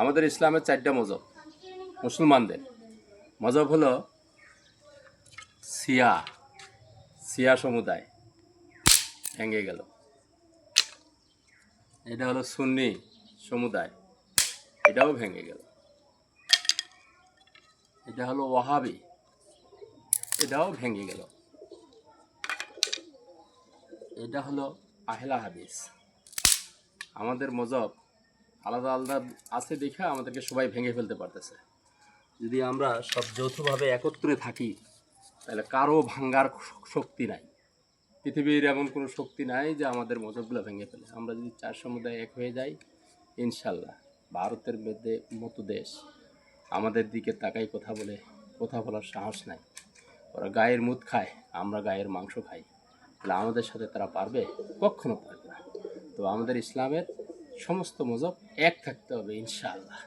আমাদের ইসলামের 4টা মজহব। মুসলমানদের মজহব হলো শিয়া শিয়া সমুদায়, ভেঙে গেল। এটা হলো সুন্নি সমুদায়, এটাও ভেঙে গেল। এটা হলো ওয়াহাবি, এটাও ভেঙে গেল। এটা হলো আহলে হাদিস। আমাদের মজহব আলাদা আলাদা আছে দেখে আমাদেরকে সবাই ভেঙে ফেলতে পারতেছে। যদি আমরা সব যৌথভাবে একত্রে থাকি তাহলে কারো ভাঙ্গার শক্তি নাই। পৃথিবীর এমন কোনো শক্তি নাই যে আমাদের মজহবগুলো ভেঙে ফেলে। আমরা যদি 4 সমুদায় এক হয়ে যাই, ইনশাল্লাহ ভারতের মতো দেশ আমাদের দিকে তাকাই কথা বলার সাহস নাই। ওরা গায়ের মুদ খায়, আমরা গায়ের মাংস খাই। তাহলে আমাদের সাথে তারা পারবে? কখনো পারবে না। তো আমাদের ইসলামের সমস্ত মজহব এক থাকতে হবে ইনশাআল্লাহ।